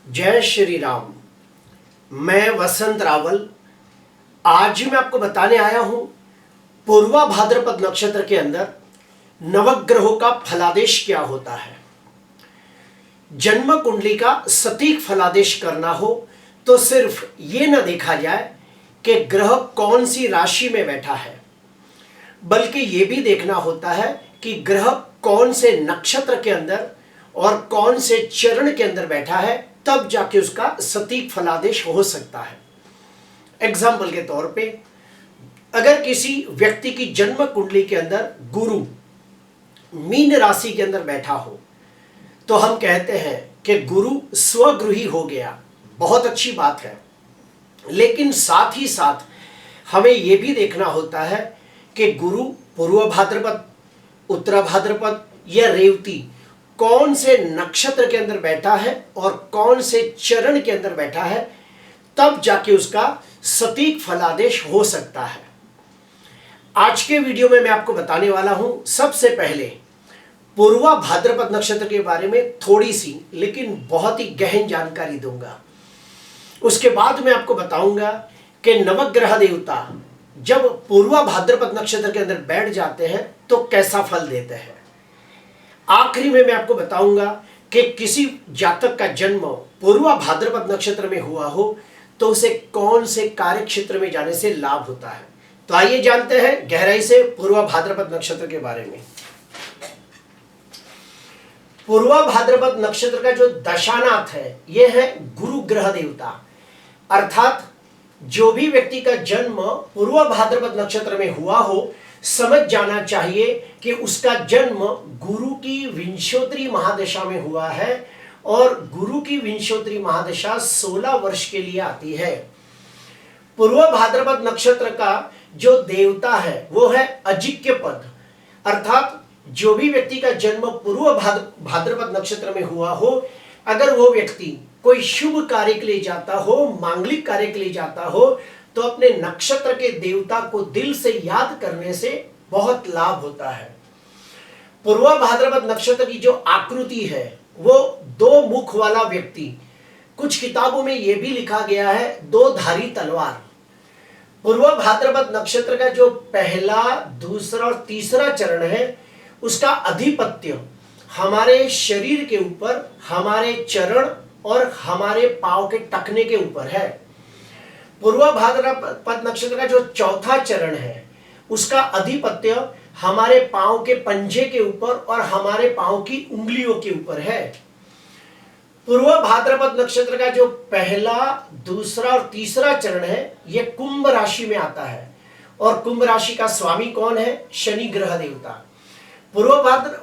जय श्री राम। मैं वसंत रावल। आज मैं आपको बताने आया हूं पूर्वा भाद्रपद नक्षत्र के अंदर नवग्रहों का फलादेश क्या होता है। जन्म कुंडली का सटीक फलादेश करना हो तो सिर्फ ये न देखा जाए कि ग्रह कौन सी राशि में बैठा है, बल्कि ये भी देखना होता है कि ग्रह कौन से नक्षत्र के अंदर और कौन से चरण के अंदर बैठा है, तब जाके उसका सटीक फलादेश हो सकता है। एग्जाम्पल के तौर पे अगर किसी व्यक्ति की जन्म कुंडली के अंदर गुरु मीन राशि के अंदर बैठा हो तो हम कहते हैं कि गुरु स्वगृही हो गया, बहुत अच्छी बात है। लेकिन साथ ही साथ हमें यह भी देखना होता है कि गुरु पूर्व भाद्रपद, उत्तर भाद्रपद या रेवती कौन से नक्षत्र के अंदर बैठा है और कौन से चरण के अंदर बैठा है, तब जाके उसका सटीक फलादेश हो सकता है। आज के वीडियो में मैं आपको बताने वाला हूं सबसे पहले पूर्वा भाद्रपद नक्षत्र के बारे में थोड़ी सी लेकिन बहुत ही गहन जानकारी दूंगा। उसके बाद मैं आपको बताऊंगा कि नवग्रह देवता जब पूर्वा भाद्रपद नक्षत्र के अंदर बैठ जाते हैं तो कैसा फल देते हैं। आखिरी में मैं आपको बताऊंगा कि किसी जातक का जन्म पूर्वा भाद्रपद नक्षत्र में हुआ हो तो उसे कौन से कार्य क्षेत्र में जाने से लाभ होता है। तो आइए जानते हैं गहराई से पूर्वा भाद्रपद नक्षत्र के बारे में। पूर्वा भाद्रपद नक्षत्र का जो दशानाथ है यह है गुरु ग्रह देवता, अर्थात जो भी व्यक्ति का जन्म पूर्वा भाद्रपद नक्षत्र में हुआ हो समझ जाना चाहिए कि उसका जन्म गुरु की विंशोत्तरी महादशा में हुआ है और गुरु की विंशोत्तरी महादशा 16 वर्ष के लिए आती है। पूर्व भाद्रपद नक्षत्र का जो देवता है वो है अजिक्य पद, अर्थात जो भी व्यक्ति का जन्म पूर्व भाद्रपद नक्षत्र में हुआ हो, अगर वो व्यक्ति कोई शुभ कार्य के लिए जाता हो, मांगलिक कार्य के लिए जाता हो, तो अपने नक्षत्र के देवता को दिल से याद करने से बहुत लाभ होता है। पूर्वा भाद्रपद नक्षत्र की जो आकृति है वो दो मुख वाला व्यक्ति, कुछ किताबों में यह भी लिखा गया है दो धारी तलवार। पूर्वा भाद्रपद नक्षत्र का जो पहला, दूसरा और तीसरा चरण है उसका अधिपत्य हमारे शरीर के ऊपर, हमारे चरण और हमारे पांव के टखने के ऊपर है। पूर्वा भाद्रपद नक्षत्र का जो चौथा चरण है उसका अधिपत्य हमारे पांव के पंजे के ऊपर और हमारे पांव की उंगलियों के ऊपर है। पूर्वा भाद्रपद नक्षत्र का जो पहला, दूसरा और तीसरा चरण है यह कुंभ राशि में आता है और कुंभ राशि का स्वामी कौन है? शनि ग्रह देवता। पूर्व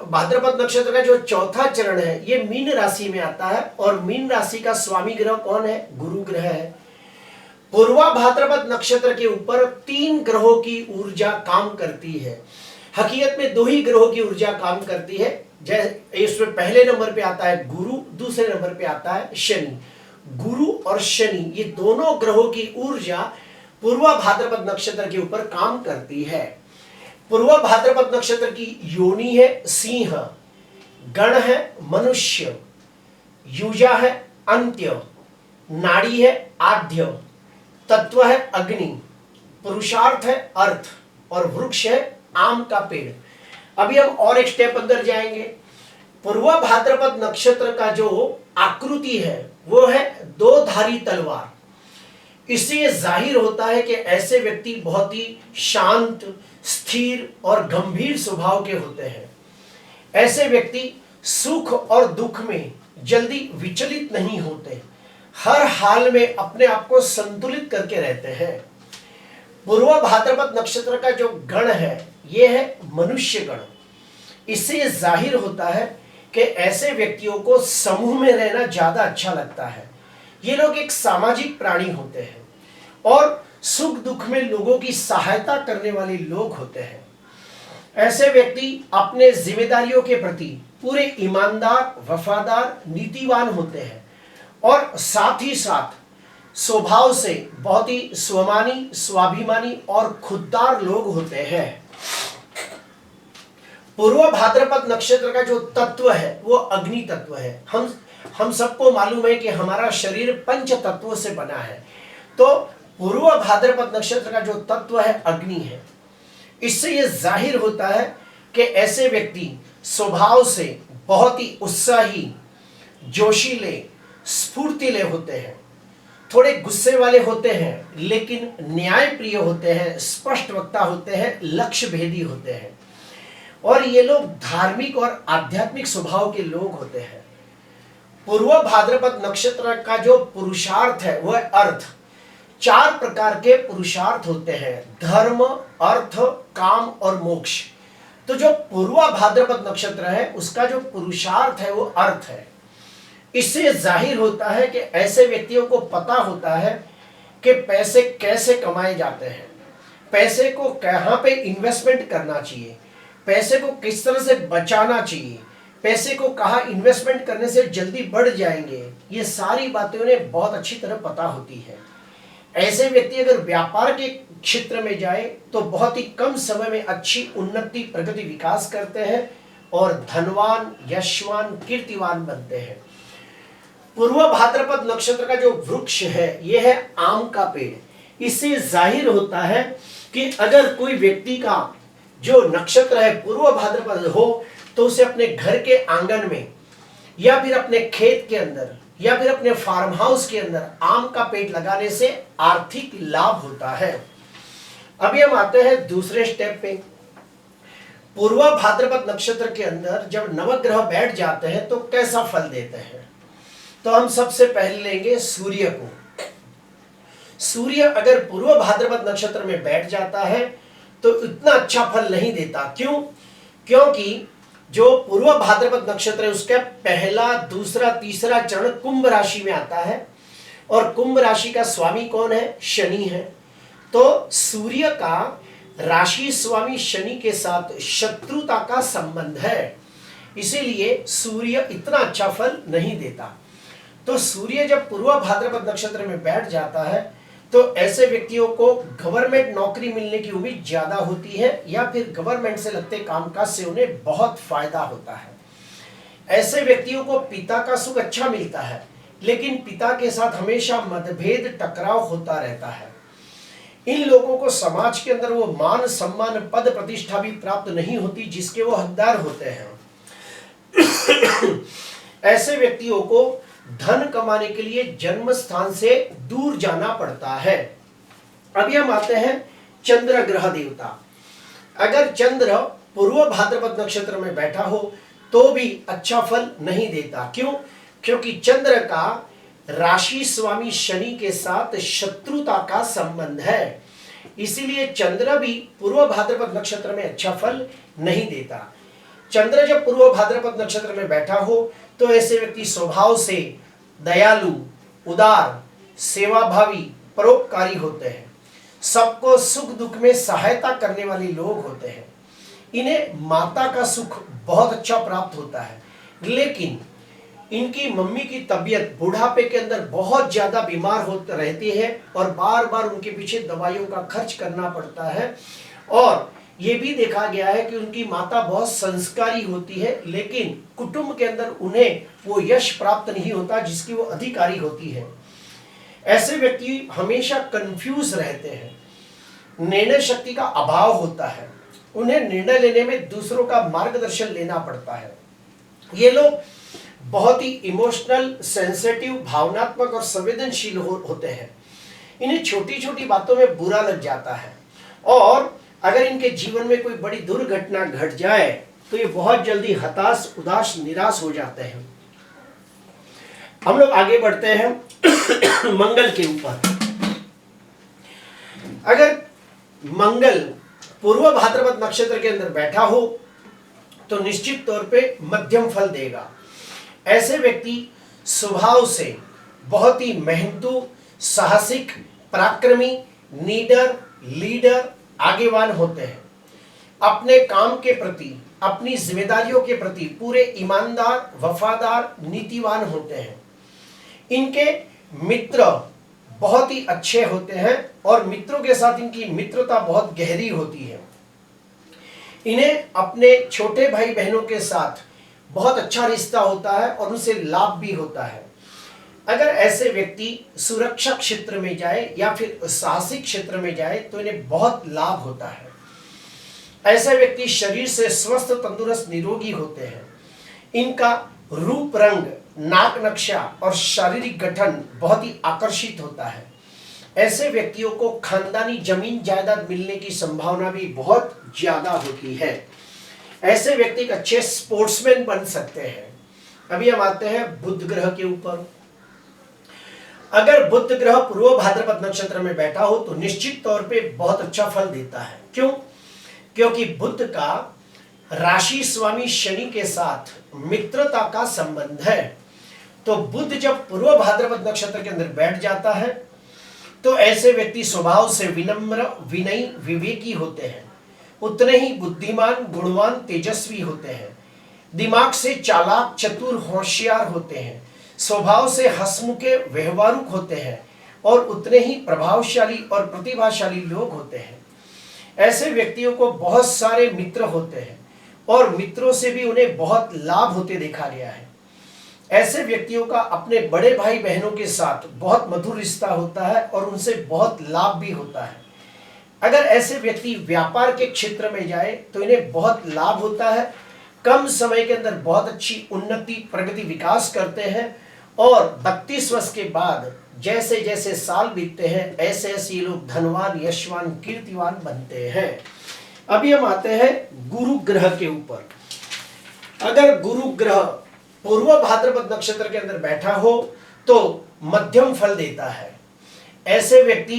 भाद्रपद नक्षत्र का जो चौथा चरण है यह मीन राशि में आता है और मीन राशि का स्वामी ग्रह कौन है? गुरु ग्रह है। पूर्वा भाद्रपद नक्षत्र के ऊपर 3 ग्रहों की ऊर्जा काम करती है। हकीकत में 2 ही ग्रहों की ऊर्जा काम करती है। जैसे इसमें पहले नंबर पे आता है गुरु, दूसरे नंबर पे आता है शनि। गुरु और शनि ये दोनों ग्रहों की ऊर्जा पूर्वा भाद्रपद नक्षत्र के ऊपर काम करती है। पूर्वा भाद्रपद नक्षत्र की योनि है सिंह, गण है मनुष्य, युजा है अंत्य, नाड़ी है आद्य, तत्व है अग्नि, पुरुषार्थ है अर्थ और वृक्ष है आम का पेड़। अभी हम और एक स्टेप अंदर जाएंगे। पूर्वा भाद्रपद नक्षत्र का जो आकृति है वो है 2 धारी तलवार। इससे ये जाहिर होता है कि ऐसे व्यक्ति बहुत ही शांत, स्थिर और गंभीर स्वभाव के होते हैं। ऐसे व्यक्ति सुख और दुख में जल्दी विचलित नहीं होते, हर हाल में अपने आप को संतुलित करके रहते हैं। पूर्वा भाद्रपद नक्षत्र का जो गण है यह है मनुष्य गण। इससे यह जाहिर होता है कि ऐसे व्यक्तियों को समूह में रहना ज्यादा अच्छा लगता है। ये लोग एक सामाजिक प्राणी होते हैं और सुख दुख में लोगों की सहायता करने वाले लोग होते हैं। ऐसे व्यक्ति अपने जिम्मेदारियों के प्रति पूरे ईमानदार, वफादार, नीतिवान होते हैं और साथ ही साथ स्वभाव से बहुत ही स्वमानी, स्वाभिमानी और खुददार लोग होते हैं। पूर्व भाद्रपद नक्षत्र का जो तत्व है वो अग्नि तत्व है। हम हम सबको मालूम है कि हमारा शरीर पंच तत्वों से बना है। तो पूर्व भाद्रपद नक्षत्र का जो तत्व है अग्नि है। इससे यह जाहिर होता है कि ऐसे व्यक्ति स्वभाव से बहुत ही उत्साही, जोशीले, स्फूर्तिले होते हैं, थोड़े गुस्से वाले होते हैं, लेकिन न्याय प्रिय होते हैं, स्पष्ट वक्ता होते हैं, लक्ष्य भेदी होते हैं, और ये लोग धार्मिक और आध्यात्मिक स्वभाव के लोग होते हैं। पूर्व भाद्रपद नक्षत्र का जो पुरुषार्थ है वह अर्थ, 4 प्रकार के पुरुषार्थ होते हैं, धर्म, अर्थ, काम और मोक्ष। तो जो पूर्व भाद्रपद नक्षत्र है उसका जो पुरुषार्थ है वो अर्थ है। इससे जाहिर होता है कि ऐसे व्यक्तियों को पता होता है कि पैसे कैसे कमाए जाते हैं, पैसे को कहाँ पे इन्वेस्टमेंट करना चाहिए, पैसे को किस तरह से बचाना चाहिए, पैसे को कहाँ इन्वेस्टमेंट करने से जल्दी बढ़ जाएंगे, ये सारी बातें उन्हें बहुत अच्छी तरह पता होती है। ऐसे व्यक्ति अगर व्यापार के क्षेत्र में जाए तो बहुत ही कम समय में अच्छी उन्नति, प्रगति, विकास करते हैं और धनवान, यशवान, कीर्तिवान बनते हैं। पूर्व भाद्रपद नक्षत्र का जो वृक्ष है यह है आम का पेड़। इससे जाहिर होता है कि अगर कोई व्यक्ति का जो नक्षत्र है पूर्व भाद्रपद हो तो उसे अपने घर के आंगन में या फिर अपने खेत के अंदर या फिर अपने फार्म हाउस के अंदर आम का पेड़ लगाने से आर्थिक लाभ होता है। अभी हम आते हैं दूसरे स्टेप पे। पूर्व भाद्रपद नक्षत्र के अंदर जब नवग्रह बैठ जाते हैं तो कैसा फल देते हैं? तो हम सबसे पहले लेंगे सूर्य को। सूर्य अगर पूर्व भाद्रपद नक्षत्र में बैठ जाता है तो इतना अच्छा फल नहीं देता। क्यों? क्योंकि जो पूर्व भाद्रपद नक्षत्र है उसका पहला, दूसरा, तीसरा चरण कुंभ राशि में आता है और कुंभ राशि का स्वामी कौन है? शनि है। तो सूर्य का राशि स्वामी शनि के साथ शत्रुता का संबंध है, इसीलिए सूर्य इतना अच्छा फल नहीं देता। तो सूर्य जब पूर्व भाद्रपद नक्षत्र में बैठ जाता है तो ऐसे व्यक्तियों को गवर्नमेंट नौकरी मिलने की उम्मीद ज्यादा होती है या फिर गवर्नमेंट से लगते कामकाज से उन्हें बहुत फायदा होता है। ऐसे व्यक्तियों को पिता का सुख अच्छा मिलता है, लेकिन पिता के साथ हमेशा मतभेद, टकराव होता रहता है। इन लोगों को समाज के अंदर वो मान, सम्मान, पद, प्रतिष्ठा भी प्राप्त नहीं होती जिसके वो हकदार होते हैं। ऐसे व्यक्तियों को धन कमाने के लिए जन्म स्थान से दूर जाना पड़ता है। अभी हम आते हैं चंद्र ग्रह देवता। अगर चंद्र पूर्व भाद्रपद नक्षत्र में बैठा हो तो भी अच्छा फल नहीं देता। क्यों? क्योंकि चंद्र का राशि स्वामी शनि के साथ शत्रुता का संबंध है, इसीलिए चंद्र भी पूर्व भाद्रपद नक्षत्र में अच्छा फल नहीं देता। चंद्र जब पूर्व भाद्रपद नक्षत्र में बैठा हो तो ऐसे व्यक्ति स्वभाव से दयालु, उदार, सेवाभावी, परोपकारी होते हैं। सबको सुख दुख में सहायता करने वाले लोग होते हैं। इन्हें माता का सुख बहुत अच्छा प्राप्त होता है, लेकिन इनकी मम्मी की तबीयत बुढ़ापे के अंदर बहुत ज्यादा बीमार होती रहती है और बार बार उनके पीछे दवाइयों का खर्च करना पड़ता है। और ये भी देखा गया है कि उनकी माता बहुत संस्कारी होती है, लेकिन कुटुंब के अंदर उन्हें वो यश प्राप्त नहीं होता जिसकी वो अधिकारी होती है। ऐसे व्यक्ति हमेशा कंफ्यूज रहते हैं, निर्णय शक्ति का अभाव होता है, उन्हें निर्णय लेने में दूसरों का मार्गदर्शन लेना पड़ता है। ये लोग बहुत ही इमोशनल, सेंसिटिव, भावनात्मक और संवेदनशील होते हैं। इन्हें छोटी छोटी बातों में बुरा लग जाता है और अगर इनके जीवन में कोई बड़ी दुर्घटना घट जाए तो ये बहुत जल्दी हताश, उदास, निराश हो जाते हैं। हम लोग आगे बढ़ते हैं मंगल के ऊपर। अगर मंगल पूर्व भाद्रपद नक्षत्र के अंदर बैठा हो तो निश्चित तौर पे मध्यम फल देगा। ऐसे व्यक्ति स्वभाव से बहुत ही मेहनतू, साहसिक, पराक्रमी, नीडर, लीडर, आगेवान होते हैं। अपने काम के प्रति, अपनी जिम्मेदारियों के प्रति पूरे ईमानदार, वफादार, नीतिवान होते हैं। इनके मित्र बहुत ही अच्छे होते हैं और मित्रों के साथ इनकी मित्रता बहुत गहरी होती है। इन्हें अपने छोटे भाई बहनों के साथ बहुत अच्छा रिश्ता होता है और उनसे लाभ भी होता है। अगर ऐसे व्यक्ति सुरक्षा क्षेत्र में जाए या फिर साहसिक क्षेत्र में जाए तो इन्हें बहुत लाभ होता है। ऐसे व्यक्ति शरीर से स्वस्थ, तंदुरुस्त, निरोगी होते हैं। इनका रूप, रंग, नाक नक्शा और शारीरिक गठन बहुत ही आकर्षित होता है। ऐसे व्यक्तियों को खानदानी जमीन जायदाद मिलने की संभावना भी बहुत ज्यादा होती है। ऐसे व्यक्ति एक अच्छे स्पोर्ट्समैन बन सकते हैं। अभी हम आते हैं बुध ग्रह के ऊपर। अगर बुध ग्रह पूर्व भाद्रपद नक्षत्र में बैठा हो तो निश्चित तौर पे बहुत अच्छा फल देता है। क्यों? क्योंकि बुध का राशि स्वामी शनि के साथ मित्रता का संबंध है। तो बुध जब पूर्व भाद्रपद नक्षत्र के अंदर बैठ जाता है तो ऐसे व्यक्ति स्वभाव से विनम्र, विनयी, विवेकी होते हैं। उतने ही बुद्धिमान, गुणवान, तेजस्वी होते हैं। दिमाग से चालाक, चतुर, होशियार होते हैं। स्वभाव से हंसमुखे, व्यवहारुक होते हैं और उतने ही प्रभावशाली और प्रतिभाशाली लोग होते हैं। ऐसे व्यक्तियों को बहुत सारे मित्र होते हैं और मित्रों से भी उन्हें बहुत लाभ होते देखा गया है। ऐसे व्यक्तियों का अपने बड़े भाई बहनों के साथ बहुत मधुर रिश्ता होता है और उनसे बहुत लाभ भी होता है। अगर ऐसे व्यक्ति व्यापार के क्षेत्र में जाए तो इन्हें बहुत लाभ होता है। कम समय के अंदर बहुत अच्छी उन्नति, प्रगति, विकास करते हैं और 32 वर्ष के बाद जैसे जैसे साल बीतते हैं ऐसे ऐसे ये लोग धनवान, यशवान, कीर्तिवान बनते हैं। अभी हम आते हैं गुरु ग्रह के ऊपर। अगर गुरु ग्रह पूर्व भाद्रपद नक्षत्र के अंदर बैठा हो तो मध्यम फल देता है। ऐसे व्यक्ति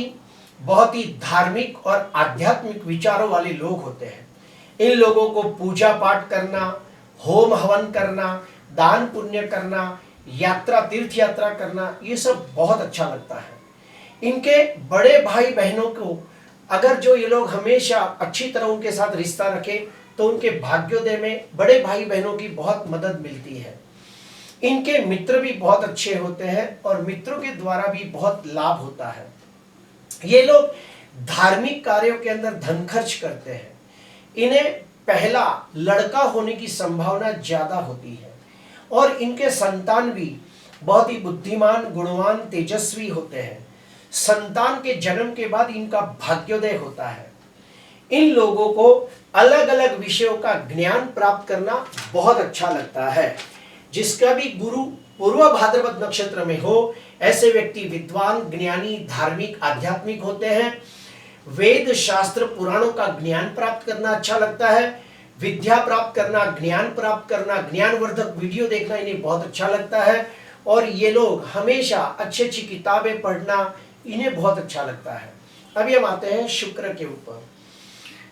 बहुत ही धार्मिक और आध्यात्मिक विचारों वाले लोग होते हैं। इन लोगों को पूजा पाठ करना, होम हवन करना, दान पुण्य करना, यात्रा, तीर्थ यात्रा करना, ये सब बहुत अच्छा लगता है। इनके बड़े भाई बहनों को अगर जो ये लोग हमेशा अच्छी तरह उनके साथ रिश्ता रखे तो उनके भाग्योदय में बड़े भाई बहनों की बहुत मदद मिलती है। इनके मित्र भी बहुत अच्छे होते हैं और मित्रों के द्वारा भी बहुत लाभ होता है। ये लोग धार्मिक कार्यों के अंदर धन खर्च करते हैं। इन्हें पहला लड़का होने की संभावना ज्यादा होती है और इनके संतान भी बहुत ही बुद्धिमान, गुणवान, तेजस्वी होते हैं। संतान के जन्म के बाद इनका भाग्योदय होता है। इन लोगों को अलग अलग विषयों का ज्ञान प्राप्त करना बहुत अच्छा लगता है। जिसका भी गुरु पूर्व भाद्रपद नक्षत्र में हो ऐसे व्यक्ति विद्वान, ज्ञानी, धार्मिक, आध्यात्मिक होते हैं। वेद, शास्त्र, पुराणों का ज्ञान प्राप्त करना अच्छा लगता है। विद्या प्राप्त करना, ज्ञान प्राप्त करना, ज्ञानवर्धक वीडियो देखना इन्हें बहुत अच्छा लगता है और ये लोग हमेशा अच्छी अच्छी किताबें पढ़ना इन्हें बहुत अच्छा लगता है। अभी हम आते हैं शुक्र के ऊपर।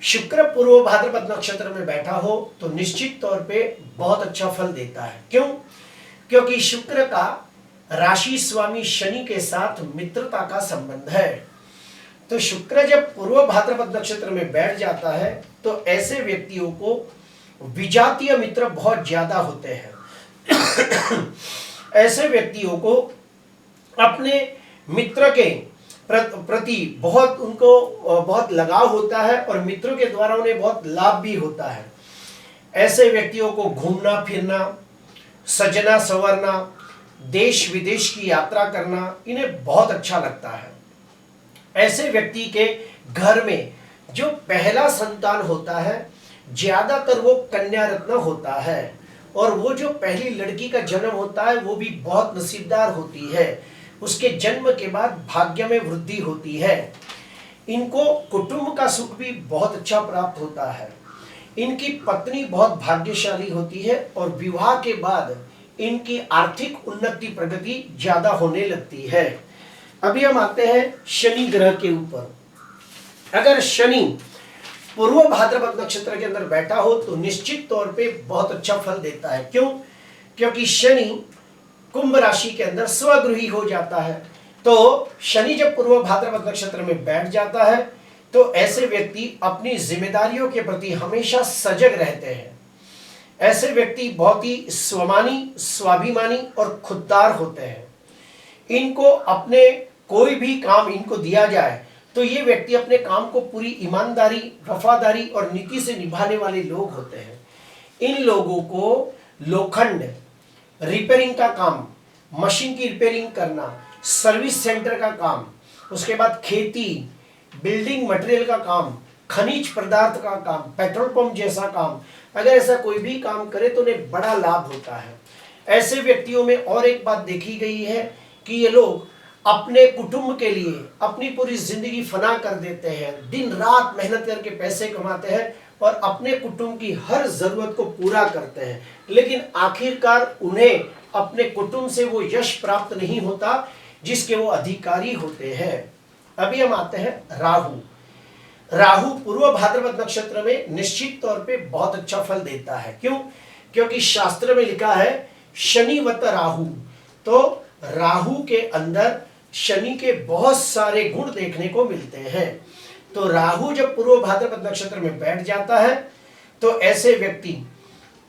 शुक्र पूर्व भाद्रपद नक्षत्र में बैठा हो तो निश्चित तौर पे बहुत अच्छा फल देता है। क्यों? क्योंकि शुक्र का राशि स्वामी शनि के साथ मित्रता का संबंध है। तो शुक्र जब पूर्व भाद्रपद नक्षत्र में बैठ जाता है तो ऐसे व्यक्तियों को विजातीय मित्र बहुत ज्यादा होते हैं। ऐसे व्यक्तियों को अपने मित्र के प्रति बहुत बहुत लगाव होता है और मित्रों के द्वारा उन्हें बहुत लाभ भी होता है। ऐसे व्यक्तियों को घूमना फिरना, सजना संवरना, देश विदेश की यात्रा करना इन्हें बहुत अच्छा लगता है। ऐसे व्यक्ति के घर में जो पहला संतान होता है ज्यादातर वो कन्या रत्न होता है और वो जो पहली लड़की का जन्म होता है वो भी बहुत नसीबदार होती है। उसके जन्म के बाद भाग्य में वृद्धि होती है। इनको कुटुंब का सुख भी बहुत अच्छा प्राप्त होता है। इनकी पत्नी बहुत भाग्यशाली होती है और विवाह के बाद इनकी आर्थिक उन्नति, प्रगति ज्यादा होने लगती है। अभी हम आते हैं शनि ग्रह के ऊपर। अगर शनि पूर्व भाद्रपद नक्षत्र के अंदर बैठा हो तो निश्चित तौर पे बहुत अच्छा फल देता है। क्यों? क्योंकि शनि कुंभ राशि के अंदर स्वगृही हो जाता है। तो शनि जब पूर्व भाद्रपद नक्षत्र में बैठ जाता है तो ऐसे व्यक्ति अपनी जिम्मेदारियों के प्रति हमेशा सजग रहते हैं। ऐसे व्यक्ति बहुत ही स्वमानी, स्वाभिमानी और खुददार होते हैं। इनको अपने कोई भी काम इनको दिया जाए तो ये व्यक्ति अपने काम को पूरी ईमानदारी, वफादारी और नीति से निभाने वाले लोग होते हैं। इन लोगों को लोखंड, रिपेयरिंग का काम, मशीन की रिपेयरिंग करना, सर्विस सेंटर का काम, उसके बाद खेती, बिल्डिंग मटेरियल का काम, खनिज पदार्थ का काम, पेट्रोल पंप जैसा काम, अगर ऐसा कोई भी काम करे तो उन्हें बड़ा लाभ होता है। ऐसे व्यक्तियों में और एक बात देखी गई है कि ये लोग अपने कुटुंब के लिए अपनी पूरी जिंदगी फना कर देते हैं, दिन रात मेहनत करके पैसे कमाते हैं और अपने कुटुंब की हर जरूरत को पूरा करते हैं, लेकिन आखिरकार उन्हें अपने कुटुंब से वो यश प्राप्त नहीं होता जिसके वो अधिकारी होते हैं। अभी हम आते हैं राहु। राहु पूर्व भाद्रपद नक्षत्र में निश्चित तौर पे बहुत अच्छा फल देता है। क्यों? क्योंकि शास्त्र में लिखा है शनिवत राहु, तो राहु के अंदर शनि के बहुत सारे गुण देखने को मिलते हैं। तो राहु जब पूर्व भाद्रपद नक्षत्र में बैठ जाता है तो ऐसे व्यक्ति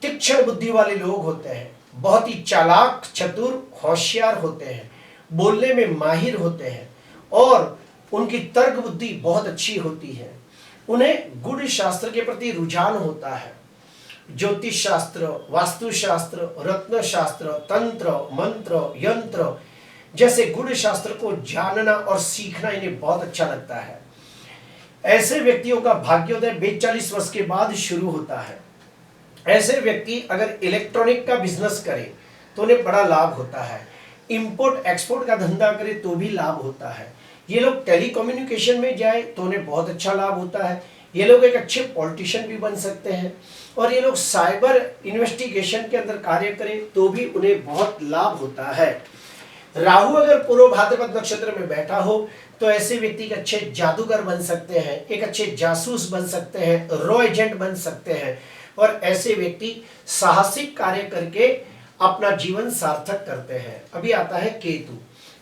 तीक्ष्ण बुद्धि वाले लोग होते हैं, बहुत ही चालाक, चतुर, होशियार होते हैं, बोलने में माहिर होते हैं और उनकी तर्क बुद्धि बहुत अच्छी होती है। उन्हें गुण शास्त्र के प्रति रुझान होता है। ज्योतिष शास्त्र, वास्तु शास्त्र, रत्न शास्त्र, तंत्र, मंत्र, यंत्र जैसे गुण शास्त्र को जानना और सीखना इन्हें बहुत अच्छा लगता है। ऐसे व्यक्तियों का भाग्योदय 42 वर्ष के बाद शुरू होता है। ऐसे व्यक्ति अगर इलेक्ट्रॉनिक का बिजनेस करें तो उन्हें बड़ा लाभ होता है। इंपोर्ट एक्सपोर्ट का धंधा करें तो भी लाभ होता है। ये लोग टेलीकम्युनिकेशन में जाए तो उन्हें बहुत अच्छा लाभ होता है। ये लोग एक अच्छे पॉलिटिशियन भी बन सकते हैं और ये लोग साइबर इन्वेस्टिगेशन के अंदर कार्य करें तो भी उन्हें बहुत लाभ होता है। राहु अगर पूर्व भाद्रपद नक्षत्र में बैठा हो तो ऐसे व्यक्ति एक अच्छे जादूगर बन सकते हैं, एक अच्छे जासूस बन सकते हैं, रॉ एजेंट बन सकते हैं और ऐसे व्यक्ति साहसिक कार्य करके अपना जीवन सार्थक करते हैं। अभी आता है केतु।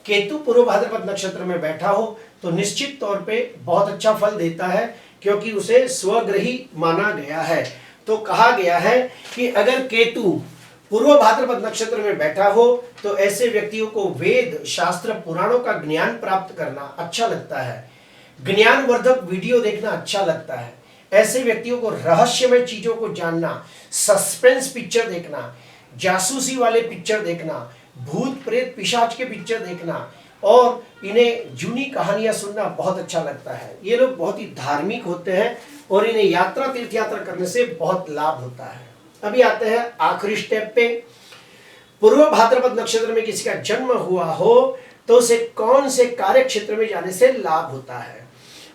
केतु पूर्व भाद्रपद नक्षत्र में बैठा हो तो निश्चित तौर पे बहुत अच्छा फल देता है, क्योंकि उसे स्वग्रही माना गया है। तो कहा गया है कि अगर केतु पूर्व भाद्रपद नक्षत्र में बैठा हो तो ऐसे व्यक्तियों को वेद, शास्त्र, पुराणों का ज्ञान प्राप्त करना अच्छा लगता है, ज्ञानवर्धक वीडियो देखना अच्छा लगता है। ऐसे व्यक्तियों को रहस्यमय चीजों को जानना, सस्पेंस पिक्चर देखना, जासूसी वाले पिक्चर देखना, भूत प्रेत पिशाच के पिक्चर देखना और इन्हें जूनी कहानियां सुनना बहुत अच्छा लगता है। ये लोग बहुत ही धार्मिक होते हैं और इन्हें यात्रा, तीर्थ यात्रा करने से बहुत लाभ होता है। अभी आते हैं आखिरी स्टेप पे। पूर्व भाद्रपद नक्षत्र में किसी का जन्म हुआ हो तो उसे कौन से कार्य क्षेत्र में जाने से लाभ होता है?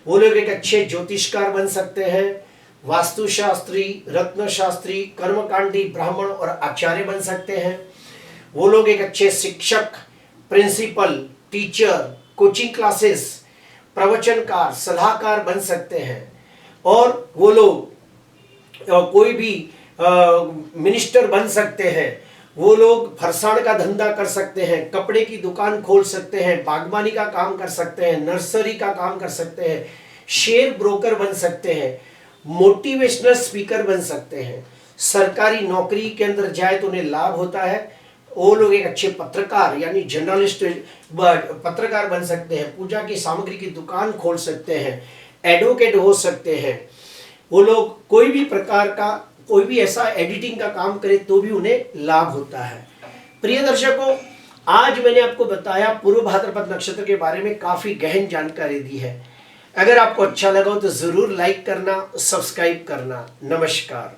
वो लोग एक अच्छे ज्योतिषकार बन सकते हैं, वास्तुशास्त्री, रत्न शास्त्री, कर्मकांडी ब्राह्मण और आचार्य बन सकते हैं। वो लोग एक अच्छे शिक्षक, प्रिंसिपल, टीचर, कोचिंग क्लासेस, प्रवचनकार, सलाहकार बन सकते हैं और वो लोग कोई भी मिनिस्टर बन सकते हैं। वो लोग फरसाण का धंधा कर सकते हैं, कपड़े की दुकान खोल सकते हैं, बागवानी का काम कर सकते हैं, नर्सरी का काम कर सकते हैं, शेयर ब्रोकर बन सकते हैं, मोटिवेशनल स्पीकर बन सकते हैं। सरकारी नौकरी के अंदर जाए तो उन्हें लाभ होता है। वो लोग एक अच्छे पत्रकार यानी जर्नलिस्ट, पत्रकार बन सकते हैं, पूजा की सामग्री की दुकान खोल सकते हैं, एडवोकेट हो सकते हैं। वो लोग कोई भी प्रकार का, कोई भी ऐसा एडिटिंग का काम करे तो भी उन्हें लाभ होता है। प्रिय दर्शकों, आज मैंने आपको बताया पूर्व भाद्रपद नक्षत्र के बारे में, काफी गहन जानकारी दी है। अगर आपको अच्छा लगा तो जरूर लाइक करना, सब्सक्राइब करना। नमस्कार।